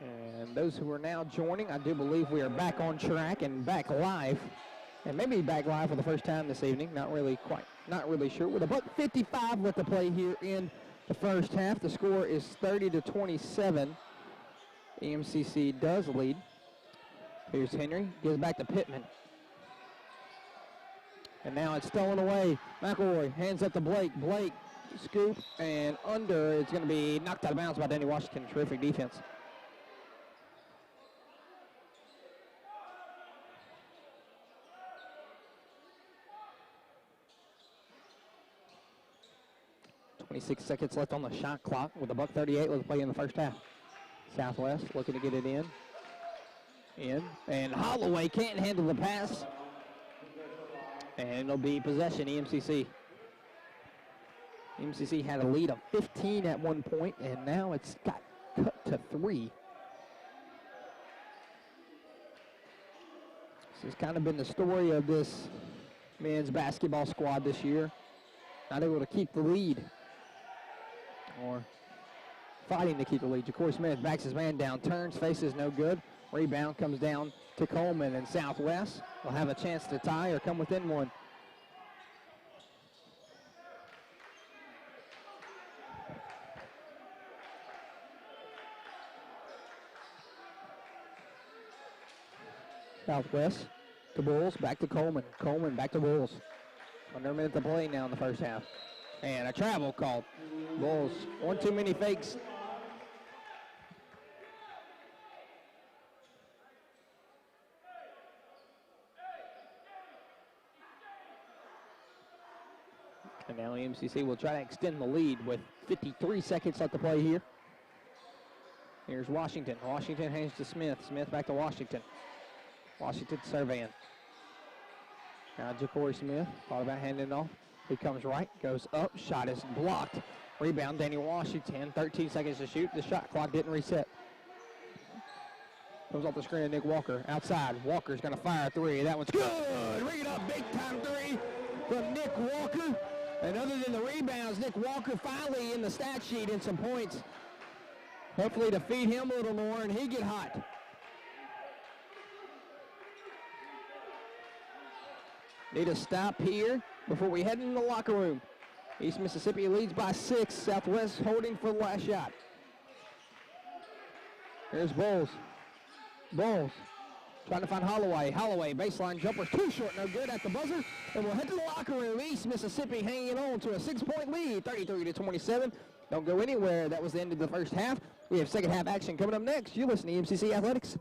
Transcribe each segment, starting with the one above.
And those who are now joining, I do believe we are back on track and back live. And maybe back live for the first time this evening. Not really sure. With $1:55 left to play here in the first half. The score is 30-27. EMCC does lead. Here's Henry, gives back to Pittman. And now it's stolen away. McElroy hands up to Blake. Blake, scoop, and under. It's going to be knocked out of bounds by Danny Washington. Terrific defense. .26 seconds left on the shot clock with $1:38 left to play in the first half. Southwest looking to get it in. And Holloway can't handle the pass. And it'll be possession, EMCC. EMCC had a lead of 15 at one point, and now it's got cut to 3. This has kind of been the story of this men's basketball squad this year. Not able to keep the lead, or fighting to keep the lead. Ja'Cory Smith backs his man down, turns, faces no good. Rebound comes down to Coleman, and Southwest will have a chance to tie or come within one. Southwest to Bulls, back to Coleman. Coleman back to Bulls. Under a minute to play now in the first half. And a travel called. Bulls, one too many fakes. And now EMCC will try to extend the lead with 53 seconds left to play here. Here's Washington. Washington hands to Smith. Smith back to Washington. Washington surveying. Now Ja'Cory Smith thought about handing it off. He comes right, goes up, shot is blocked. Rebound, Danny Washington, 13 seconds to shoot. The shot clock didn't reset. Comes off the screen of Nick Walker. Outside, Walker's gonna fire a 3. That one's good. Ring it up, big time 3 from Nick Walker. And other than the rebounds, Nick Walker finally in the stat sheet in some points. Hopefully to feed him a little more and he get hot. Need a stop here before we head in the locker room. East Mississippi leads by 6. Southwest holding for the last shot. Here's Bowles. Bowles trying to find Holloway. Holloway, baseline jumper's too short, no good at the buzzer. And we'll head to the locker room. East Mississippi hanging on to a 6-point lead, 33-27. Don't go anywhere. That was the end of the first half. We have second half action coming up next. You listen to EMCC Athletics.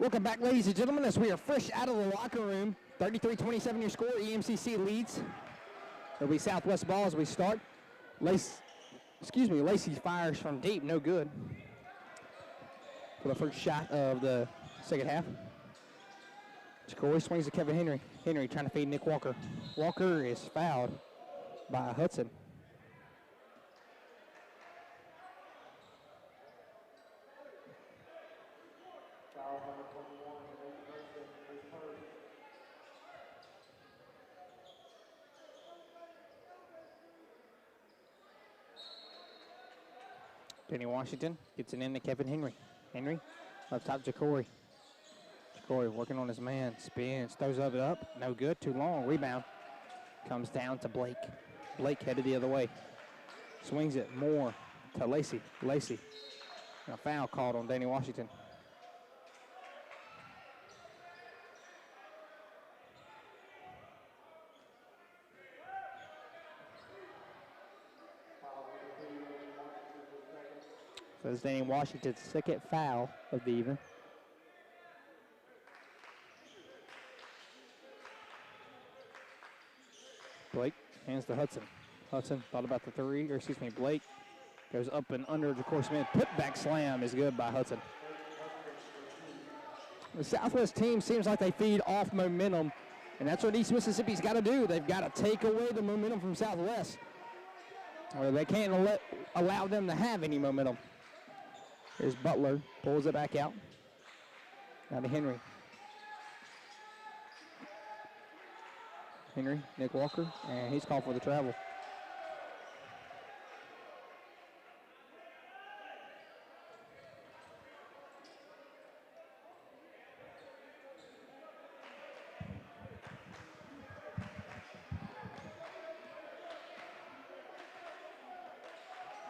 Welcome back, ladies and gentlemen, as we are fresh out of the locker room. 33-27 your score. EMCC leads. It'll be Southwest ball as we start. Lacey fires from deep, no good. For the first shot of the second half. Jacory swings to Kevin Henry. Henry trying to feed Nick Walker. Walker is fouled by Hudson. Danny Washington gets it in to Kevin Henry. Henry, up top Jacory. Jacory working on his man. Spins, throws it up. No good, too long. Rebound. Comes down to Blake. Blake headed the other way. Swings it more to Lacey. Lacey. A foul called on Danny Washington. So it's Danny Washington's second foul of the evening. Blake hands to Hudson. Hudson thought about the three, Blake goes up and under Jacory Smith. Put-back slam is good by Hudson. The Southwest team seems like they feed off momentum, and that's what East Mississippi's got to do. They've got to take away the momentum from Southwest, or they can't allow them to have any momentum. Here's Butler, pulls it back out. Now to Henry. Henry, Nick Walker, and he's called for the travel.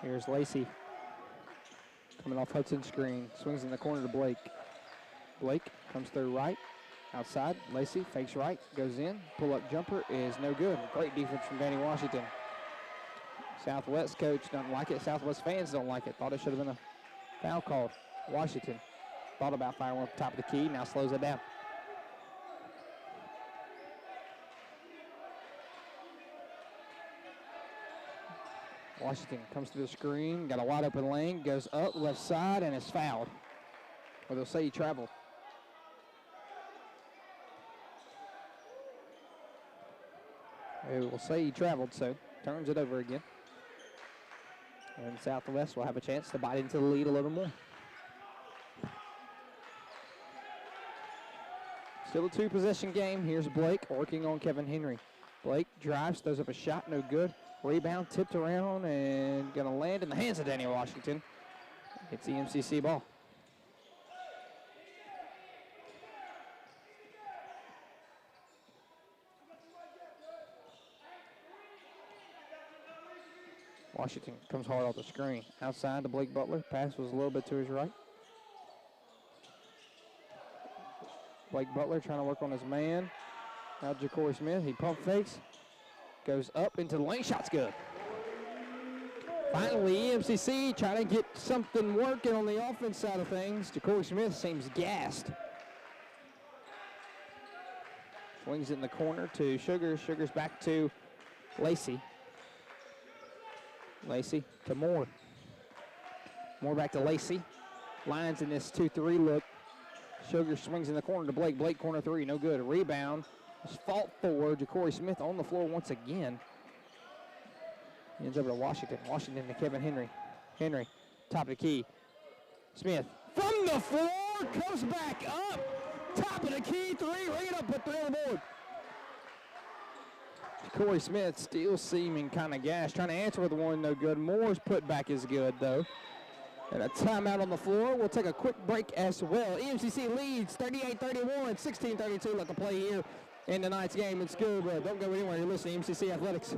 Here's Lacey. Coming off Hudson's screen, swings in the corner to Blake. Blake comes through right, outside. Lacey fakes right, goes in. Pull-up jumper is no good. Great defense from Danny Washington. Southwest coach doesn't like it. Southwest fans don't like it. Thought it should have been a foul called. Washington thought about firing one at the top of the key, now slows it down. Washington comes to the screen, got a wide open lane, goes up left side and is fouled. Or they'll say he traveled. They will say he traveled, so turns it over again. And Southwest will have a chance to bite into the lead a little more. Still a two-possession game. Here's Blake working on Kevin Henry. Blake drives, throws up a shot, no good. Rebound tipped around and gonna land in the hands of Danny Washington. It's EMCC ball. Washington comes hard off the screen. Outside to Blake Butler. Pass was a little bit to his right. Blake Butler trying to work on his man. Now Jacory Smith, he pump fakes. Goes up into the lane, shot's good. Finally, EMCC trying to get something working on the offense side of things. Jacory Smith seems gassed. Swings it in the corner to Sugars. Sugars back to Lacey. Lacey to Moore. Moore back to Lacey. Lines in this 2-3 look. Sugars swings in the corner to Blake. Blake corner three, no good. Rebound. Fault for Jacory Smith on the floor once again. He ends over to Washington. Washington to Kevin Henry. Henry, top of the key. Smith from the floor, comes back up. Top of the key, three, ring it up, put three on the board. Jacory Smith still seeming kind of gassed. Trying to answer with one, no good. Moore's putback is good, though. And a timeout on the floor. We'll take a quick break as well. EMCC leads 38-31, 16-32 left to play here in tonight's game in school, but don't go anywhere. You're listening to EMCC Athletics.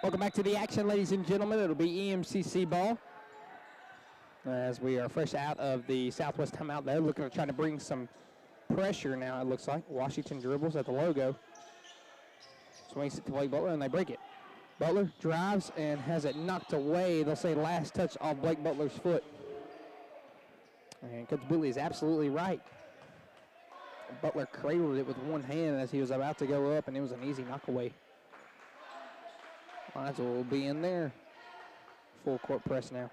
Welcome back to the action, ladies and gentlemen. It'll be EMCC ball as we are fresh out of the Southwest timeout. They're looking to try to bring some pressure now, it looks like. Washington dribbles at the logo. Swings it to Blake Butler, and they break it. Butler drives and has it knocked away. They'll say last touch off Blake Butler's foot. And Coach Billy is absolutely right. Butler cradled it with one hand as he was about to go up, and it was an easy knockaway. Lions will be in there. Full court press now.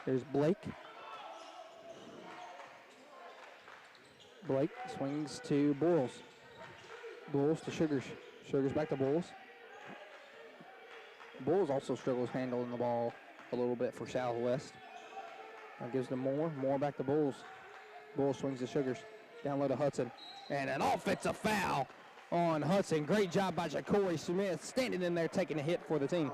There's Blake. Blake swings to Boyles. Boyles to Sugars. Sugars back to Boyles. Boyles also struggles handling the ball a little bit for Southwest. That gives them more. More back to Boyles. Boyles swings to Sugars. Down low to Hudson. And an offensive foul on Hudson. Great job by Ja'Cory Smith, standing in there taking a hit for the team.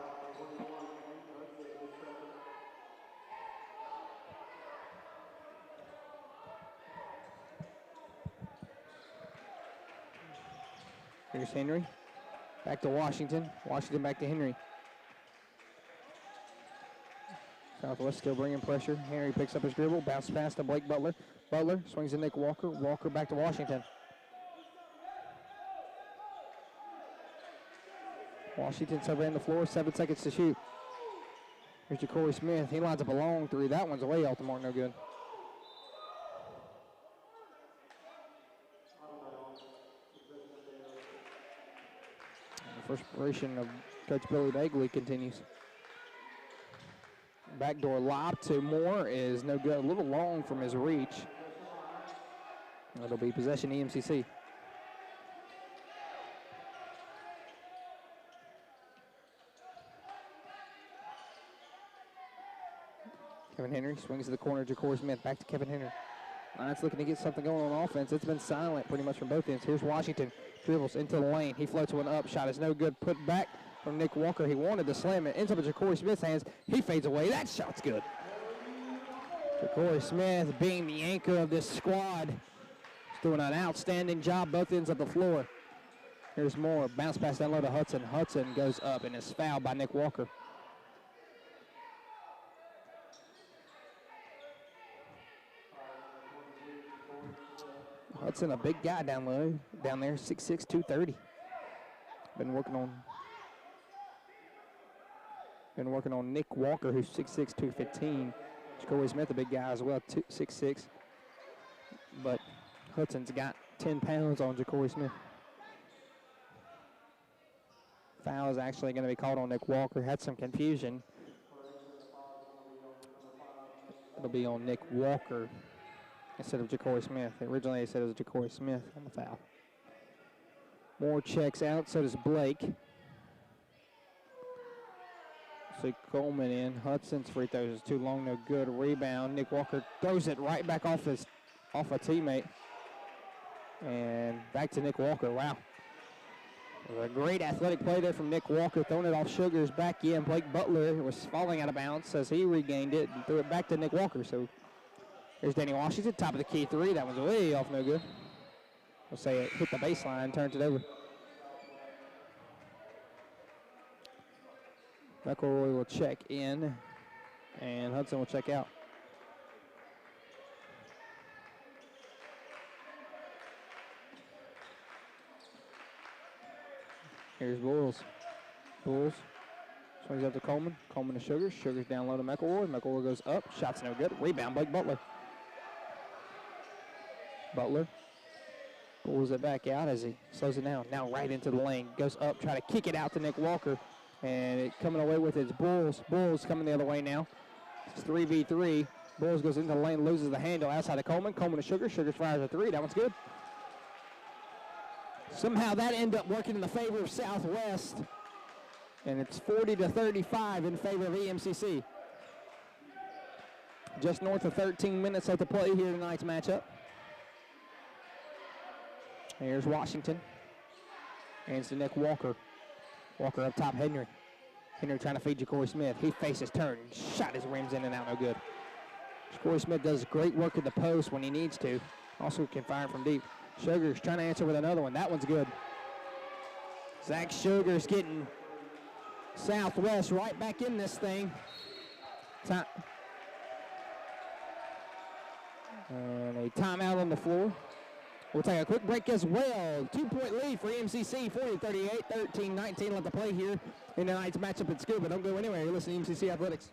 Here's Henry. Back to Washington. Washington back to Henry. Southwest still bringing pressure. Henry picks up his dribble. Bounce pass to Blake Butler. Butler swings to Nick Walker. Walker back to Washington. Washington surveying the floor, 7 seconds to shoot. Here's Ja'Cory Smith. He lines up a long three. That one's away off the mark, no good. And the frustration of Coach Billy Bagley continues. Backdoor lob to Moore is no good. A little long from his reach. It'll be possession EMCC. Kevin Henry swings to the corner. Ja'Cory Smith back to Kevin Henry. Lions looking to get something going on offense. It's been silent pretty much from both ends. Here's Washington. Dribbles into the lane. He floats one up. Shot is no good. Put back from Nick Walker. He wanted to slam it. Ends up in Ja'Cory Smith's hands. He fades away. That shot's good. Ja'Cory Smith being the anchor of this squad. He's doing an outstanding job both ends of the floor. Here's Moore. Bounce pass down low to Hudson. Hudson goes up and is fouled by Nick Walker. Hudson, a big guy down there, 6'6", 230. Been working on Nick Walker, who's 6'6", 215. Ja'Cory Smith, a big guy as well, 6'6". But Hudson's got 10 pounds on Ja'Cory Smith. Foul is actually going to be called on Nick Walker. Had some confusion. It'll be on Nick Walker instead of Ja'Cory Smith. Originally, they said it was Ja'Cory Smith on the foul. Moore checks out, so does Blake. So Coleman in. Hudson's free throws is too long, no good. Rebound. Nick Walker throws it right back off a teammate. And back to Nick Walker. Wow. A great athletic play there from Nick Walker, throwing it off Sugars back in. Blake Butler was falling out of bounds as he regained it and threw it back to Nick Walker. So here's Danny Washington, top of the key three. That one's way off, no good. We'll say it hit the baseline, turns it over. McElroy will check in, and Hudson will check out. Here's Boyles. Boyles swings up to Coleman. Coleman to Sugars. Sugars down low to McElroy. McElroy goes up. Shot's no good. Rebound, Blake Butler. Butler pulls it back out as he slows it down. Now right into the lane. Goes up, try to kick it out to Nick Walker. And it coming away with it's Boyles. Boyles coming the other way now. It's 3v3. Boyles goes into the lane, loses the handle outside of Coleman. Coleman to Sugars. Sugars fires a three. That one's good. Somehow that ended up working in the favor of Southwest. And it's 40-35 in favor of EMCC. Just north of 13 minutes left to play here tonight's matchup. Here's Washington. Hands to Nick Walker. Walker up top, Henry. Henry trying to feed Ja'Cory Smith. He faces turn. Shot his rims in and out, no good. Ja'Cory Smith does great work at the post when he needs to. Also can fire from deep. Sugars trying to answer with another one. That one's good. Zach Sugars getting Southwest right back in this thing. And a timeout on the floor. We'll take a quick break as well. 2-point lead for EMCC, 40-38, 13-19 left to play here in tonight's matchup at Scuba. Don't go anywhere. You're listening to EMCC Athletics.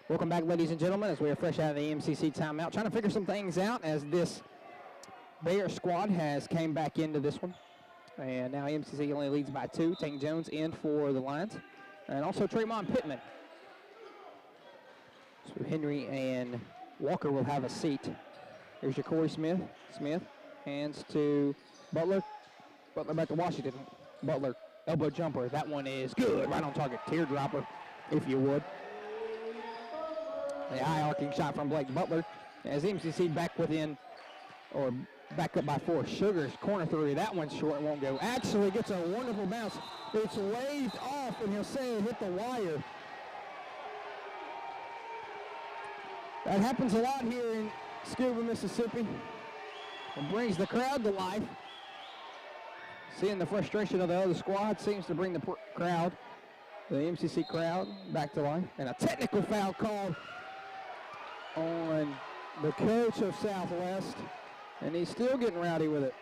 Welcome back, ladies and gentlemen, as we are fresh out of the EMCC timeout. Trying to figure some things out as this Bear squad has came back into this one. And now EMCC only leads by 2. Tank Jones in for the Lions. And also Tremont Pittman. So Henry and Walker will have a seat. Here's your Corey Smith. Smith hands to Butler. Butler back to Washington. Butler, elbow jumper. That one is good. Right on target. Teardropper, if you would. The high arcing shot from Blake Butler. As EMCC back within, or back up by 4. Sugars corner 3. That one's short, won't go. Actually gets a wonderful bounce. It's waved off, and he'll say it hit the wire. That happens a lot here in Scuba, Mississippi. It brings the crowd to life. Seeing the frustration of the other squad seems to bring the crowd, the MCC crowd, back to life. And a technical foul called on the coach of Southwest, and he's still getting rowdy with it.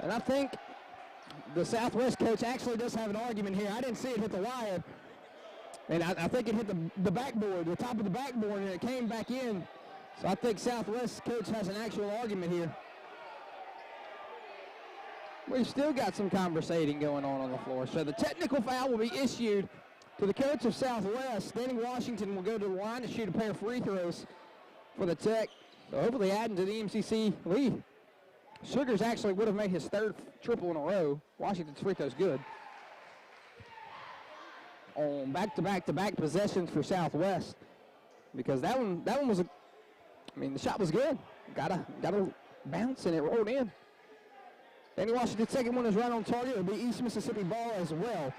And I think the Southwest coach actually does have an argument here. I didn't see it hit the wire, and I think it hit the backboard, the top of the backboard, and it came back in. So I think Southwest coach has an actual argument here. We've still got some conversating going on the floor. So the technical foul will be issued to the coach of Southwest. Danny Washington will go to the line to shoot a pair of free throws for the Tech. So hopefully adding to the EMCC lead. Sugars actually would have made his 3rd triple in a row. Washington's free throw's good. On back-to-back possessions for Southwest, because that one was the shot was good. Got a bounce and it rolled in. Danny Washington's second one is right on target. It'll be East Mississippi ball as well.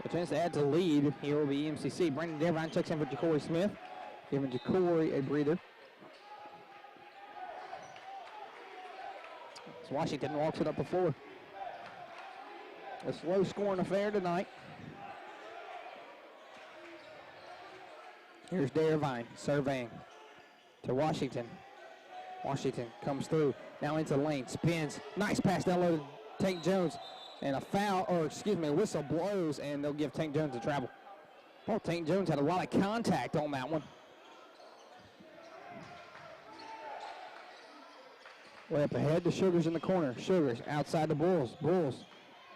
A chance to add to the lead. Here will be EMCC. Brandon Devine checks in for Ja'Cory Smith. Giving Ja'Cory a breather. As Washington walks it up the floor. A slow scoring affair tonight. Here's Devine surveying to Washington. Washington comes through. Now into the lane. Spins. Nice pass down low to Tank Jones. And a whistle blows, and they'll give Tank Jones a travel. Well, Tank Jones had a lot of contact on that one. Way up ahead to Sugars in the corner. Sugars outside the Bulls. Bulls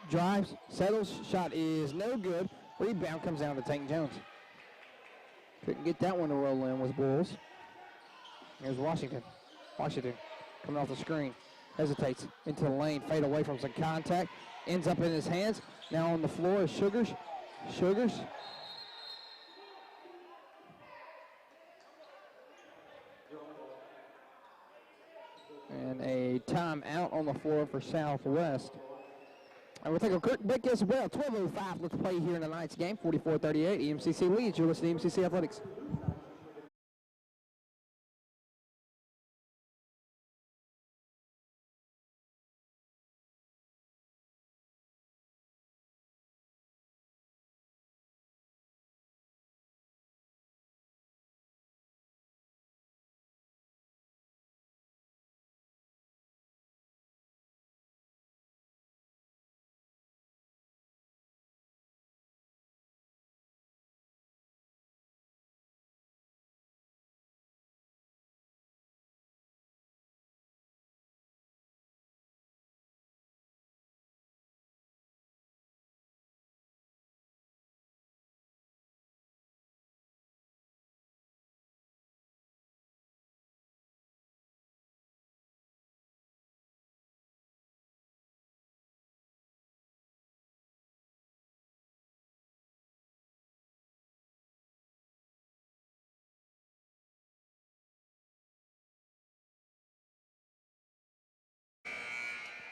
drives, settles. Shot is no good. Rebound comes down to Tank Jones. Couldn't get that one to roll in with Bulls. Here's Washington. Washington coming off the screen. Hesitates into the lane. Fade away from some contact. Ends up in his hands. Now on the floor is Sugars. Sugars. And a timeout on the floor for Southwest. And we'll take a quick break as well. 12:05 let's play here in tonight's game. 44-38. EMCC leads. You're listening to EMCC Athletics.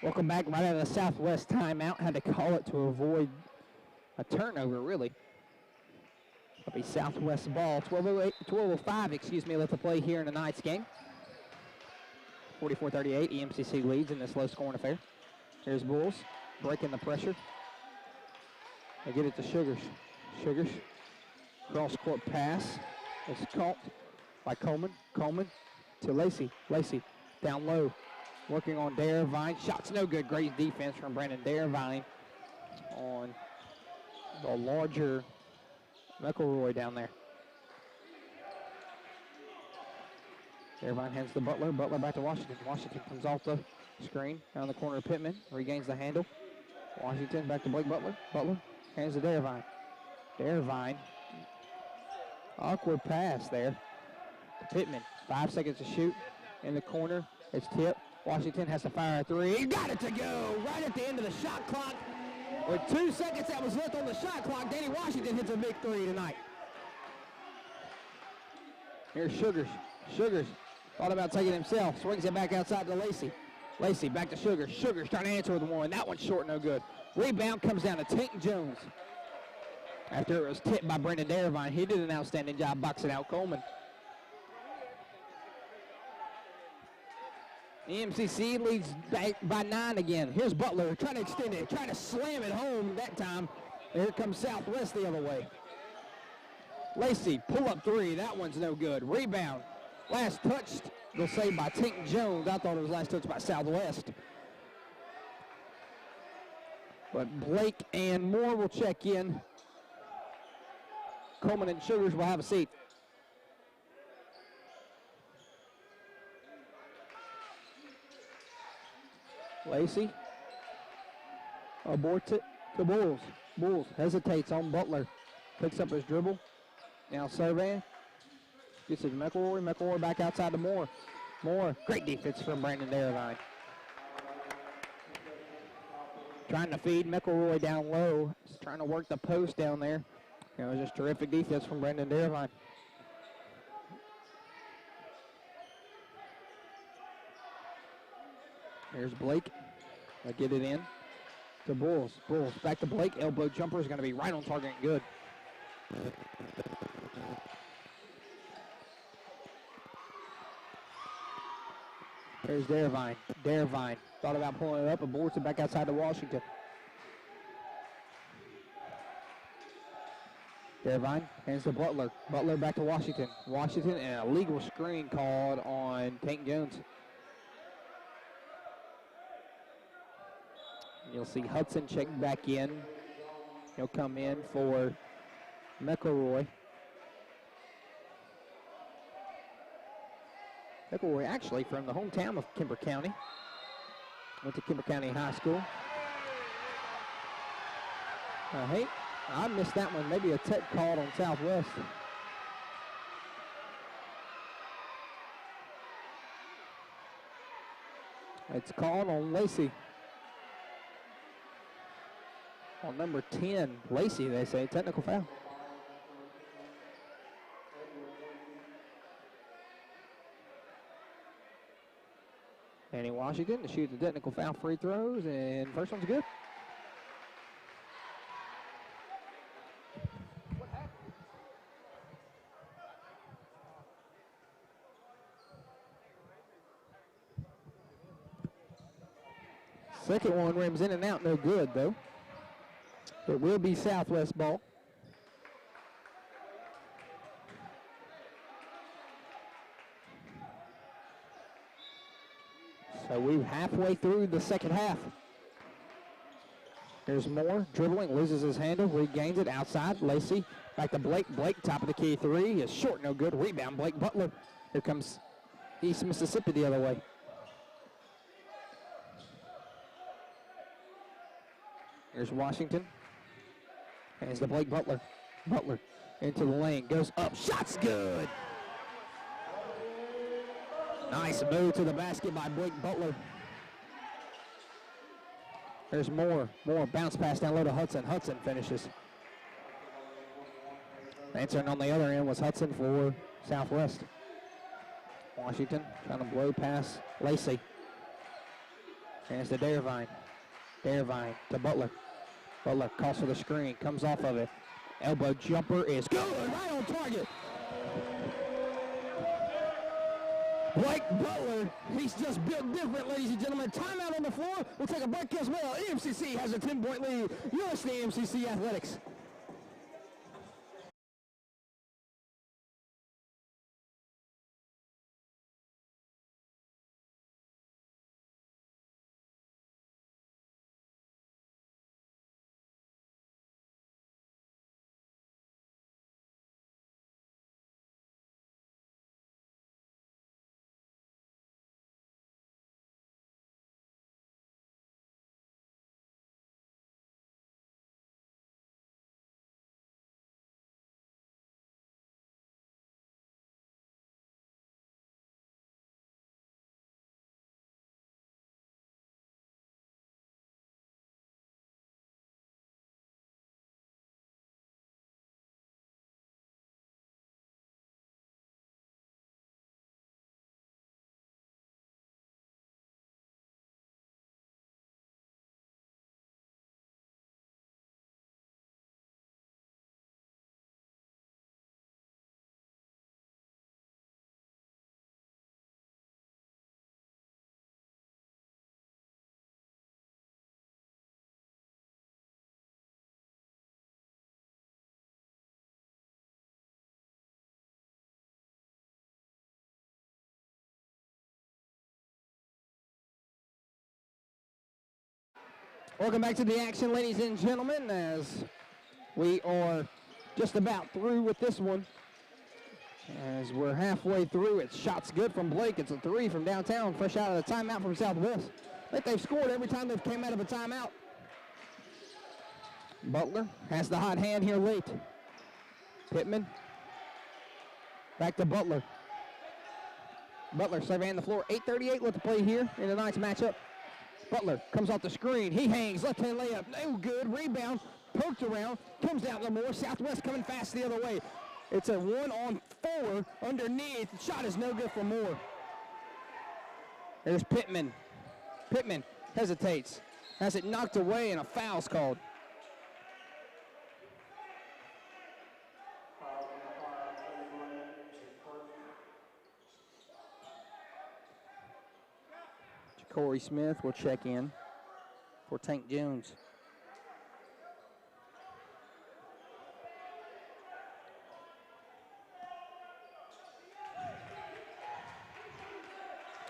Welcome back right out of the Southwest timeout. Had to call it to avoid a turnover, really. It'll be Southwest ball. 12:05, excuse me, left to play here in tonight's game. 44-38, EMCC leads in this low-scoring affair. Here's Bulls breaking the pressure. They get it to Sugars. Sugars, cross-court pass. It's caught by Coleman. Coleman to Lacey. Lacey down low, working on Darevine. Shot's no good. Great defense from Brandon Darevine on the larger McElroy down there. Darevine hands to Butler. Butler back to Washington. Washington comes off the screen down the corner of Pittman. Regains the handle. Washington back to Blake Butler. Butler hands to Darevine. Darevine. Awkward pass there to Pittman. 5 seconds to shoot in the corner. It's tipped. Washington has to fire a three. He got it to go right at the end of the shot clock. With 2 seconds that was left on the shot clock, Danny Washington hits a big three tonight. Here's Sugars. Sugars thought about taking it himself. Swings it back outside to Lacey. Lacey back to Sugars. Sugars trying to answer with one. That one's short, no good. Rebound comes down to Tank Jones. After it was tipped by Brendan Darevine, he did an outstanding job boxing out Coleman. EMCC leads back by 9 again. Here's Butler trying to extend it, trying to slam it home that time. Here comes Southwest the other way. Lacey, pull up three. That one's no good. Rebound. Last touched, they'll say, by Tink Jones. I thought it was last touched by Southwest. But Blake and Moore will check in. Coleman and Sugars will have a seat. Lacey aborts it to Bulls. Bulls hesitates on Butler. Picks up his dribble. Now surveying. Gets it to McElroy. McElroy back outside to Moore. Moore. Great defense from Brandon Darevine. Trying to feed McElroy down low. He's trying to work the post down there. It was just terrific defense from Brandon Darevine. Here's Blake. They get it in to Bulls. Bulls back to Blake. Elbow jumper is going to be right on target and good. There's Darevine. Darevine thought about pulling it up, but boards it back outside to Washington. Darevine hands to Butler. Butler back to Washington. Washington and a legal screen called on Tank Jones. You'll see Hudson check back in. He'll come in for McElroy. McElroy actually from the hometown of Kimber County. Went to Kimber County High School. Hey, I missed that one. Maybe a tech called on Southwest. It's called on Lacey. On number 10, Lacey, they say, technical foul. Danny Washington to shoot the technical foul free throws, and first one's good. Second one rims in and out, no good though. It will be Southwest ball. So we're halfway through the second half. There's Moore dribbling, loses his handle, regains it outside. Lacey back to Blake. Blake, top of the key three, is short, no good. Rebound, Blake Butler. Here comes East Mississippi the other way. Here's Washington. Hands to Blake Butler. Butler into the lane, goes up, shot's good. Nice move to the basket by Blake Butler. There's Moore. Moore bounce pass down low to Hudson. Hudson finishes. Answering on the other end was Hudson for Southwest. Washington trying to blow past Lacey. And it's to Darvine. Darvine to Butler. Butler calls for the screen, comes off of it. Elbow jumper is good, right on target. Blake Butler, he's just built different, ladies and gentlemen. Timeout on the floor. We'll take a break as well. EMCC has a 10-point lead. You're listening to EMCC Athletics. Welcome back to the action, ladies and gentlemen, as we are just about through with this one. As we're halfway through, it's shots good from Blake. It's a three from downtown, fresh out of the timeout from Southwest. I think they've scored every time they've came out of a timeout. Butler has the hot hand here late. Pittman. Back to Butler. Butler surveying the floor. 8:38 left to play here in tonight's matchup. Butler comes off the screen. He hangs. Left-hand layup. No good. Rebound. Poked around. Comes out no more. Southwest coming fast the other way. It's a 1-on-4 underneath. Shot is no good for Moore. There's Pittman. Pittman hesitates. Has it knocked away and a foul's called. Corey Smith will check in for Tank Jones.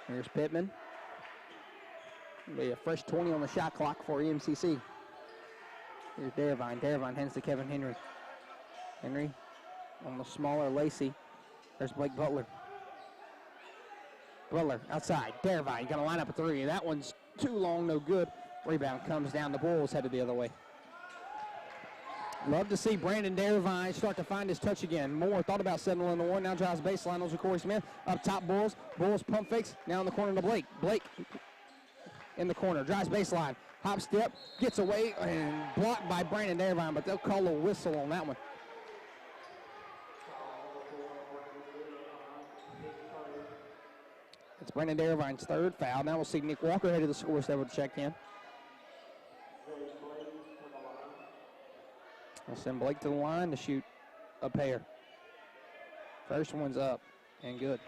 Here's Pittman. Be a fresh 20 on the shot clock for EMCC. Here's Darvine. Darvine hands to Kevin Henry. Henry on the smaller Lacey. There's Blake Butler. Butler outside. Darvine going to line up a three. That one's too long, no good. Rebound comes down. The Bulls headed the other way. Love to see Brandon Darvine start to find his touch again. Moore thought about settling the one. Now drives baseline. Those are Corey Smith. Up top, Bulls. Bulls pump fakes. Now in the corner to Blake. Blake in the corner. Drives baseline. Hop step. Gets away and blocked by Brandon Darvine, but they'll call a whistle on that one. It's Brandon Darvine's third foul. Now we'll see Nick Walker head to the scorer's table to check in. We'll send Blake to the line to shoot a pair. First one's up and good.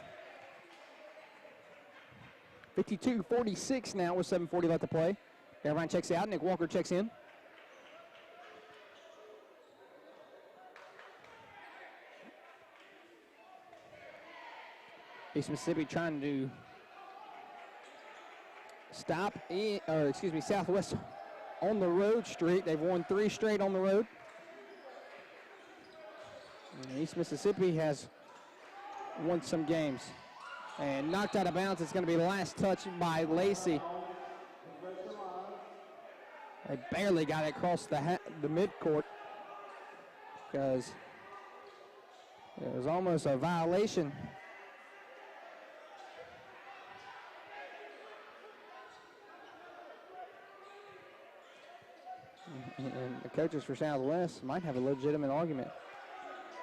52-46 now with 7:40 left to play. Darvine checks out. Nick Walker checks in. East Mississippi trying to stop, Southwest on the road streak. They've won 3 straight on the road. And East Mississippi has won some games. And knocked out of bounds. It's going to be the last touch by Lacey. They barely got it across the midcourt because it was almost a violation. And the coaches for Southwest might have a legitimate argument.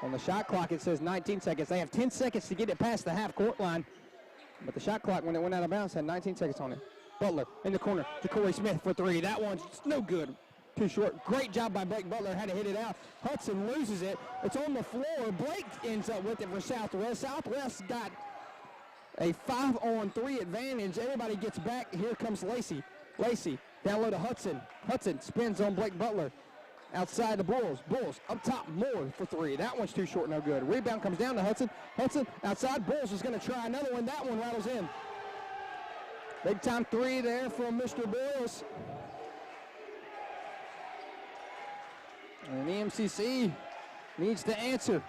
On the shot clock, it says 19 seconds. They have 10 seconds to get it past the half-court line. But the shot clock, when it went out of bounds, had 19 seconds on it. Butler in the corner to Corey Smith for three. That one's no good. Too short. Great job by Blake Butler. Had to hit it out. Hudson loses it. It's on the floor. Blake ends up with it for Southwest. Southwest got a 5-on-3 advantage. Everybody gets back. Here comes Lacey. Lacey down low to Hudson. Hudson spins on Blake Butler. Outside the Bulls. Bulls up top. Moore for three. That one's too short. No good. Rebound comes down to Hudson. Hudson outside. Bulls is going to try another one. That one rattles in. Big time three there from Mr. Bulls. And EMCC needs to answer.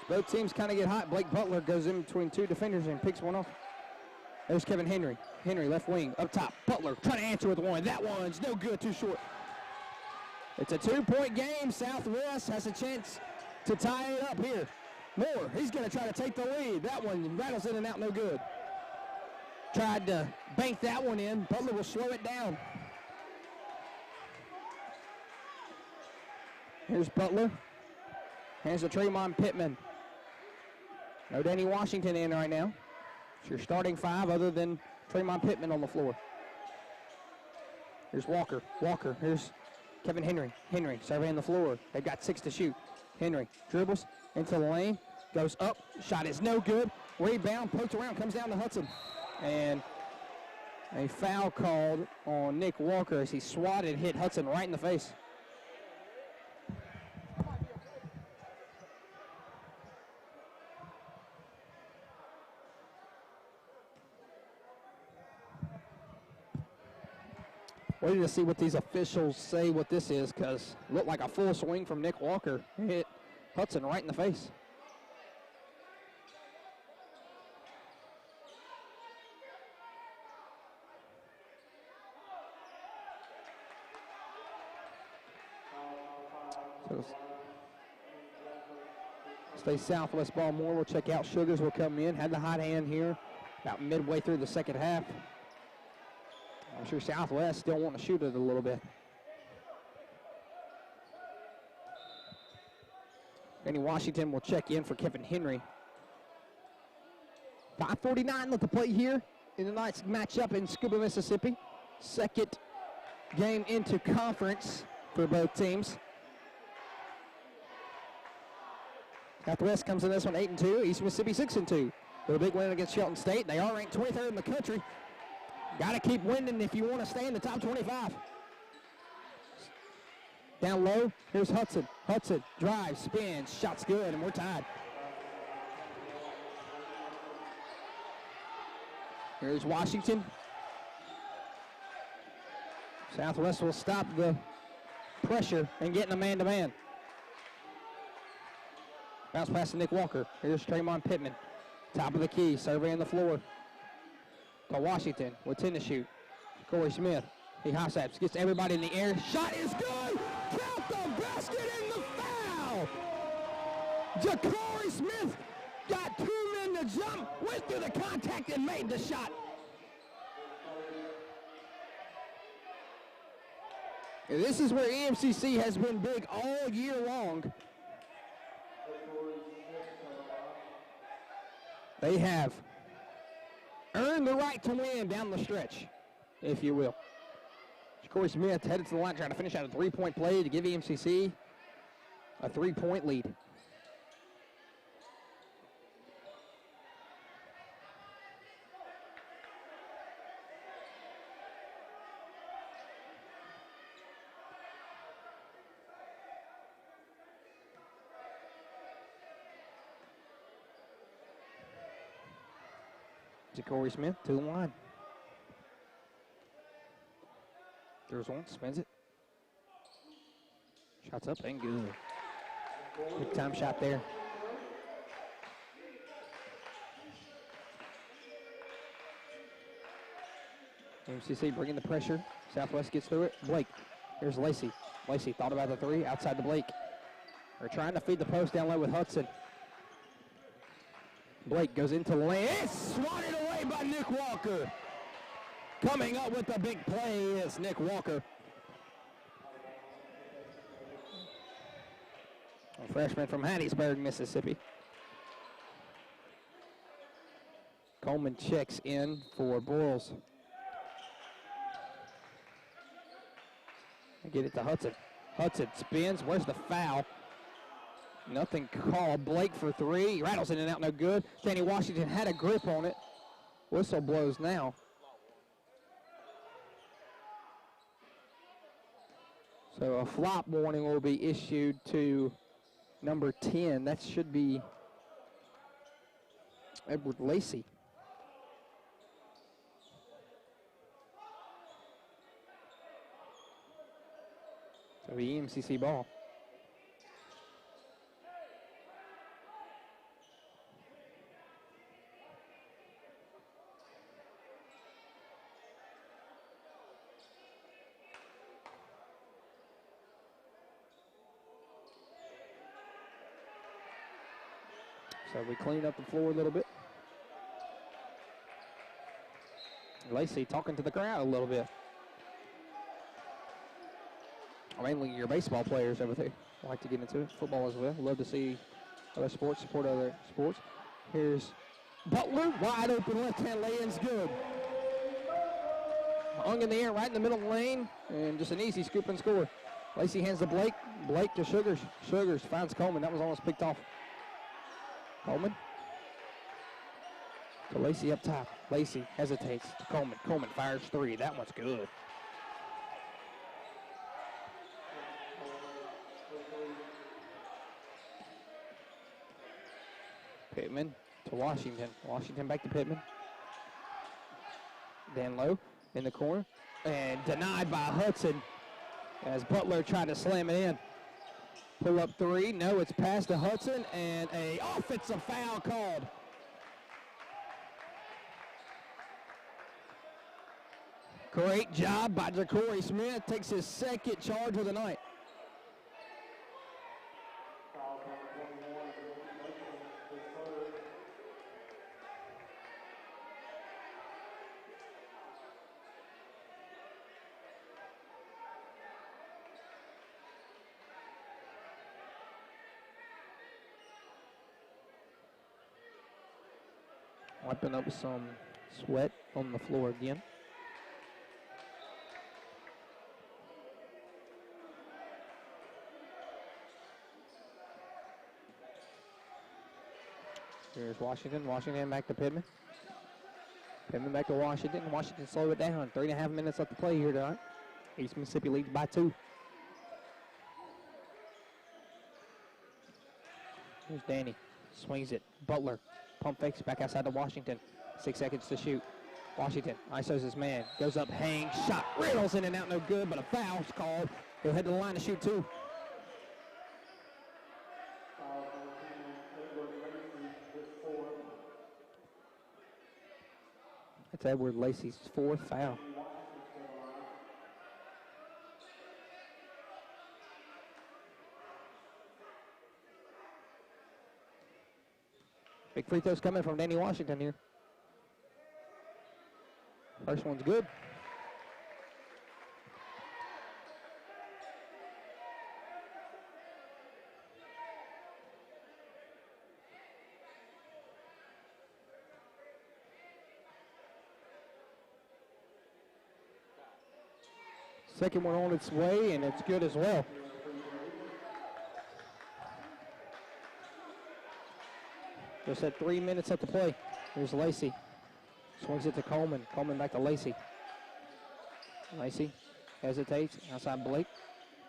Both teams kind of get hot. Blake Butler goes in between two defenders and picks one off. There's Kevin Henry. Henry left wing up top. Butler trying to answer with one. That one's no good, too short. It's a 2-point game. Southwest has a chance to tie it up here. Moore, he's going to try to take the lead. That one rattles in and out, no good. Tried to bank that one in. Butler will slow it down. Here's Butler. Hands to Tremont Pittman. No Danny Washington in right now. It's your starting five other than Tremont Pittman on the floor. Here's Walker. Walker. Here's Kevin Henry. Henry surveying the floor. They've got 6 to shoot. Henry dribbles into the lane. Goes up. Shot is no good. Rebound. Pokes around. Comes down to Hudson. And a foul called on Nick Walker as he swatted, hit Hudson right in the face. Waiting to see what these officials say what this is, because it looked like a full swing from Nick Walker. Hit Hudson right in the face. So stay Southwest ball more. We'll check out. Sugars will come in. Had the hot hand here about midway through the second half. I'm sure Southwest still want to shoot it a little bit. Danny Washington will check in for Kevin Henry. 5:49 left to play here in tonight's matchup in Scuba, Mississippi. Second game into conference for both teams. Southwest comes in this one 8-2. East Mississippi 6-2. With a big win against Shelton State. They are ranked 23rd in the country. Got to keep winning if you want to stay in the top 25. Down low, here's Hudson. Hudson drives, spins, shot's good, and we're tied. Here's Washington. Southwest will stop the pressure and get in a man-to-man. Bounce pass to Nick Walker. Here's Tremont Pittman. Top of the key, surveying the floor. To Washington with 10 to shoot. Corey Smith. He high steps, gets everybody in the air. Shot is good! Count the basket and the foul! Corey Smith got 2 men to jump, went through the contact and made the shot. And this is where EMCC has been big all year long. They have earned the right to win down the stretch, if you will. Corey Smith headed to the line trying to finish out a 3-point play to give EMCC a 3-point lead. Corey Smith to the line. There's one, spins it. Shots up and good. Big time shot there. MCC bringing the pressure. Southwest gets through it. Blake. Here's Lacey. Lacey thought about the three outside to Blake. They're trying to feed the post down low with Hudson. Blake goes into the lane. It's swatted away by Nick Walker. Coming up with the big play is Nick Walker. A freshman from Hattiesburg, Mississippi. Coleman checks in for Boyles. Get it to Hudson. Hudson spins. Where's the foul? Nothing called. Blake for three. Rattles in and out, no good. Danny Washington had a grip on it. Whistle blows now. So a flop warning will be issued to number 10. That should be Edward Lacey. So the EMCC ball. So we clean up the floor a little bit. Lacey talking to the crowd a little bit. Mainly your baseball players over there like to get into it. Football as well. Love to see other sports, support other sports. Here's Butler, wide open left-hand lay-in's good. Hung in the air right in the middle of the lane, and just an easy scoop and score. Lacey hands to Blake. Blake to Sugars. Sugars finds Coleman. That was almost picked off. Coleman to Lacey up top. Lacey hesitates to Coleman. Coleman fires three. That one's good. Pittman to Washington. Washington back to Pittman. Dan Lowe in the corner. And denied by Hudson as Butler tried to slam it in. Pull up three. No, it's past to Hudson, and a offensive foul called. Great job by Ja'Cory Smith. Takes his second charge of the night. Wiping up some sweat on the floor again. Here's Washington. Washington back to Pittman. Pittman back to Washington. Washington slow it down. 3.5 minutes left to play here tonight. East Mississippi leads by 2. Here's Danny. Swings it. Butler. Pump fakes back outside to Washington. 6 seconds to shoot. Washington ISOs his man. Goes up, hangs, shot, rattles in and out, no good, but a foul's called. He'll head to the line to shoot 2. That's Edward Lacey's 4th foul. Big free throws coming from Danny Washington here. First one's good. Second one on its way, and it's good as well. Just had 3 minutes left to play. Here's Lacey. Swings it to Coleman. Coleman back to Lacey. Lacey hesitates. Outside Blake.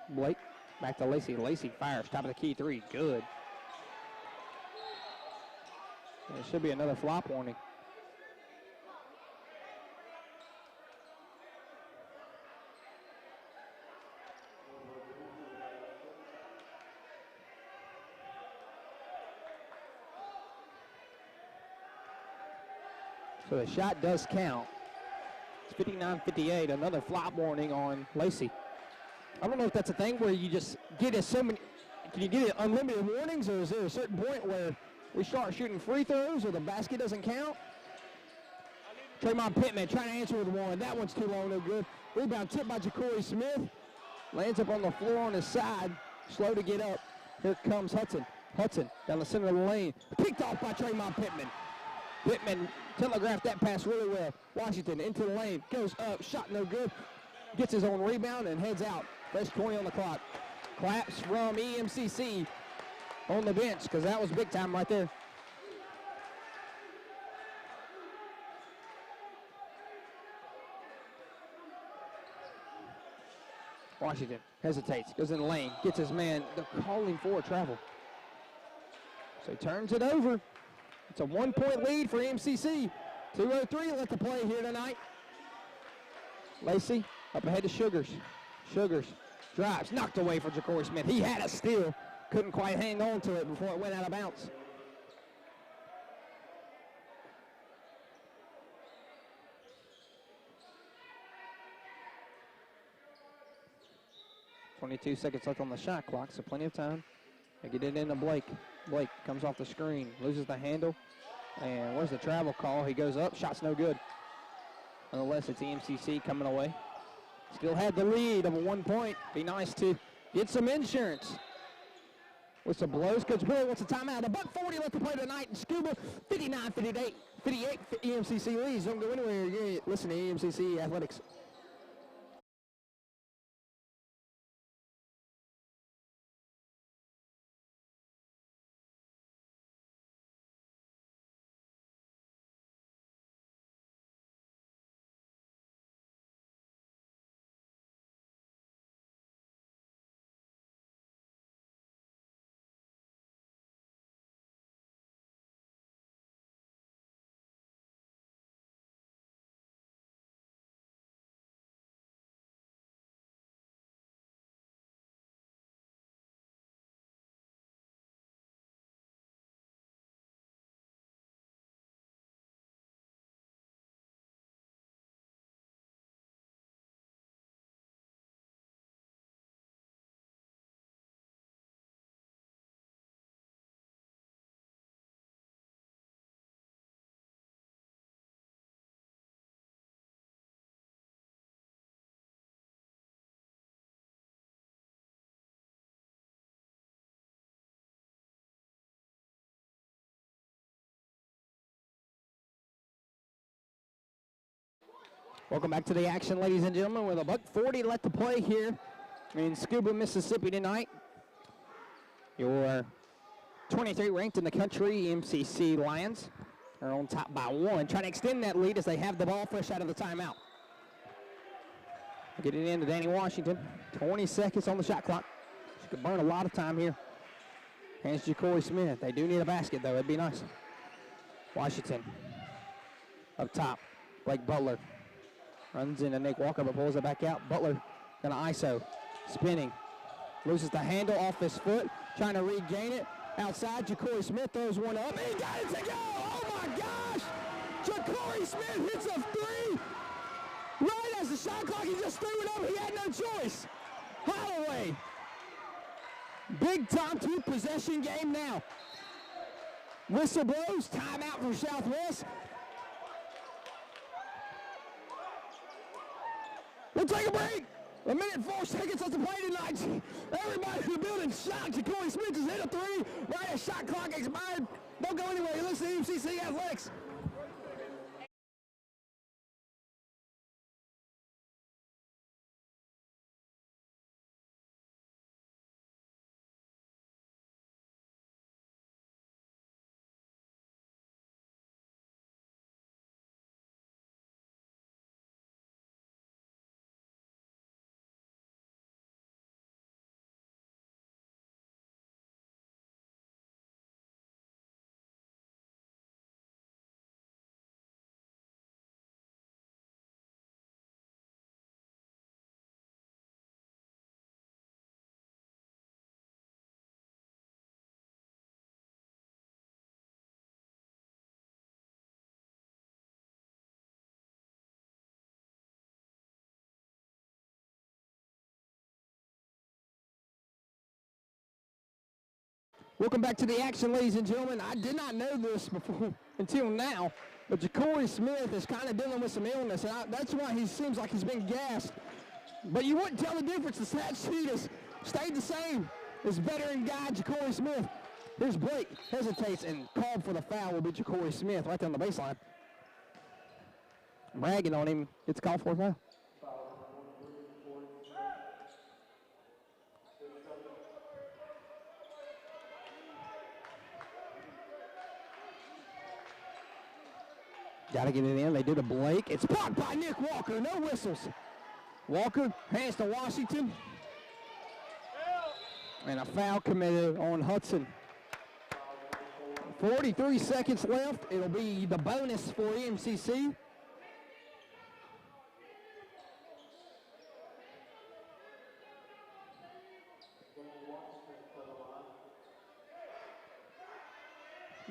Blake back to Lacey. Lacey fires. Top of the key 3. Good. And it should be another flop warning. So the shot does count. It's 59-58, another flop warning on Lacey. I don't know if that's a thing where you just get it so many, can you get it unlimited warnings, or is there a certain point where we start shooting free throws or the basket doesn't count? Tremont Pittman trying to answer with one. That one's too long, no good. Rebound tipped by Ja'Cory Smith. Lands up on the floor on his side. Slow to get up. Here comes Hudson. Hudson down the center of the lane. Picked off by Tremont Pittman. Pittman telegraphed that pass really well. Washington into the lane, goes up, shot no good. Gets his own rebound and heads out. Fresh 20 on the clock. Claps from EMCC on the bench because that was big time right there. Washington hesitates, goes in the lane, gets his man. They're calling for a travel. So he turns it over. It's a 1-point lead for EMCC. 2:03 left to play here tonight. Lacey up ahead to Sugars. Sugars drives, knocked away for Ja'Cory Smith. He had a steal, couldn't quite hang on to it before it went out of bounds. .22 seconds left on the shot clock, so plenty of time. They get it into Blake. Blake comes off the screen, loses the handle, and where's the travel call? He goes up, shot's no good. Nonetheless, it's EMCC coming away. Still had the lead of a 1 point. Be nice to get some insurance. Whistle blows. Coach Boyd wants a timeout. $1:40 left to play tonight in Scuba. 59-58. EMCC leads. Don't go anywhere. You're listening to EMCC Athletics. Welcome back to the action, ladies and gentlemen, with $1:40 left to play here in Scuba, Mississippi tonight. Your 23 ranked in the country EMCC Lions are on top by 1, trying to extend that lead as they have the ball fresh out of the timeout. Get it into Danny Washington. 20 seconds on the shot clock. She could burn a lot of time here. Hands Ja'Cory Smith. They do need a basket, though. It'd be nice. Washington up top. Blake Butler runs into Nick Walker, but pulls it back out. Butler gonna ISO, spinning, loses the handle off his foot, trying to regain it. Outside, Ja'Cory Smith throws one up. He got it to go! Oh my gosh! Ja'Cory Smith hits a three! Right as the shot clock, he just threw it up. He had no choice. Holloway. Big time 2-possession game now. Whistle blows, timeout from Southwest. We'll take a break. 1:04 seconds left to play tonight. Everybody in the building shocked. Ja'Cory Smith just hit a three. Right as shot clock expired. Don't go anywhere. You listen to EMCC Athletics. Welcome back to the action, ladies and gentlemen. I did not know this before until now, but Ja'Cory Smith is kind of dealing with some illness, and that's why he seems like he's been gassed. But you wouldn't tell the difference. The stat sheet has stayed the same. This veteran guy, Ja'Cory Smith. Here's Blake, hesitates, and called for the foul will be Ja'Cory Smith right there on the baseline. Bragging on him, gets called for a foul. Got to get it in. They did a Blake. It's blocked by Nick Walker. No whistles. Walker hands to Washington. And a foul committed on Hudson. 43 seconds left. It'll be the bonus for EMCC.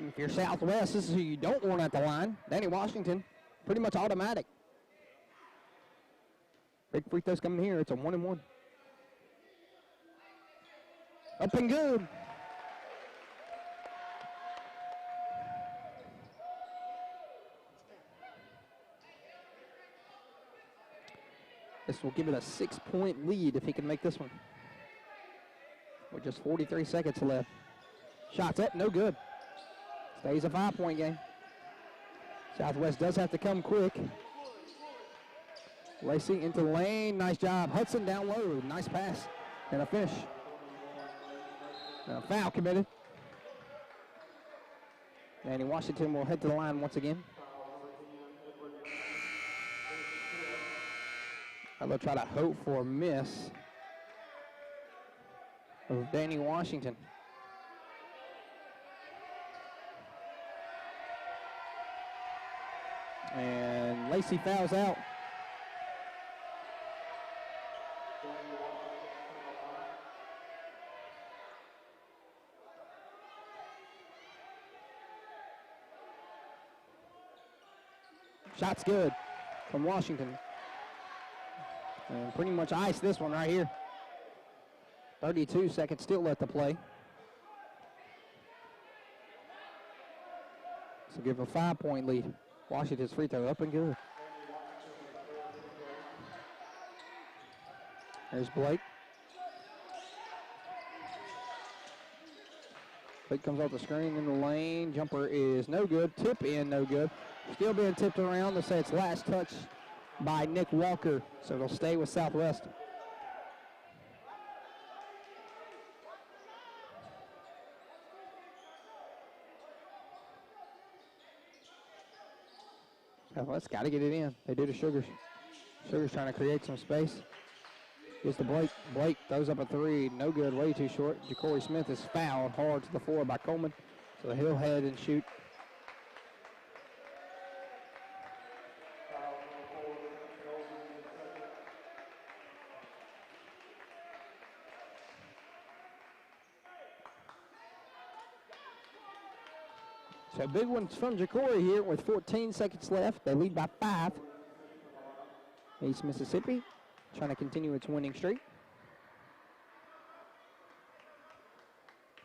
If you're Southwest, this is who you don't want at the line. Danny Washington, pretty much automatic. Big free throws coming here. It's a 1-and-1. Up and good. This will give it a 6-point lead if he can make this one. With just 43 seconds left. Shots up, no good. Stays a 5-point game. Southwest does have to come quick. Lacey into the lane. Nice job. Hudson down low. Nice pass. And a finish. And a foul committed. Danny Washington will head to the line once again. They'll try to hope for a miss of Danny Washington. And Lacey fouls out. Shot's good from Washington. And pretty much iced this one right here. 32 seconds still left to play. So give a 5-point lead. Washington's free throw up and good. There's Blake. Blake comes off the screen in the lane. Jumper is no good. Tip in, no good. Still being tipped around. They say it's last touch by Nick Walker. So it'll stay with Southwest. Southwest got to get it in. They do to Sugars. Sugars trying to create some space. Gives to Blake. Blake throws up a three. No good. Way too short. Ja'Cory Smith is fouled hard to the floor by Coleman. So he'll head and shoot. So big ones from Ja'Cory here with 14 seconds left. They lead by 5. East Mississippi trying to continue its winning streak.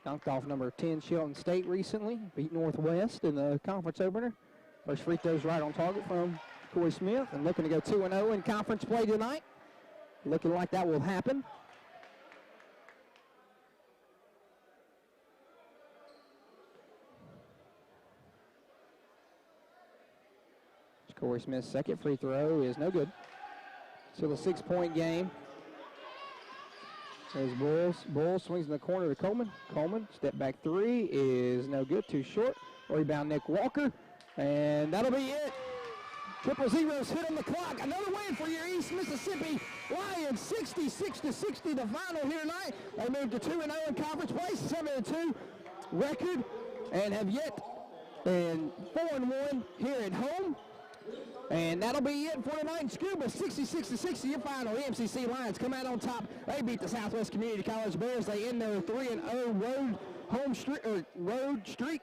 Knocked off number 10 Shelton State recently. Beat Northwest in the conference opener. First free throws right on target from Ja'Cory Smith. And looking to go 2-0 in conference play tonight. Looking like that will happen. Ja'Cory Smith's second free throw is no good. Still a 6-point game. There's Bulls. Bulls swings in the corner to Coleman. Coleman, step back three is no good, too short. Rebound Nick Walker, and that'll be it. 000's hit on the clock. Another win for your East Mississippi Lions. 66-60 the final here tonight. They moved to 2-0 in conference play, 7-2 record, and have yet and 4-1 here at home. And that'll be it for tonight in Scuba. 66-60 your final. EMCC Lions come out on top. They beat the Southwest Community College Bears. They end their 3-0 road streak.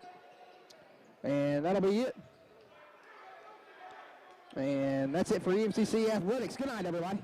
And that'll be it. And that's it for EMCC Athletics. Good night, everybody.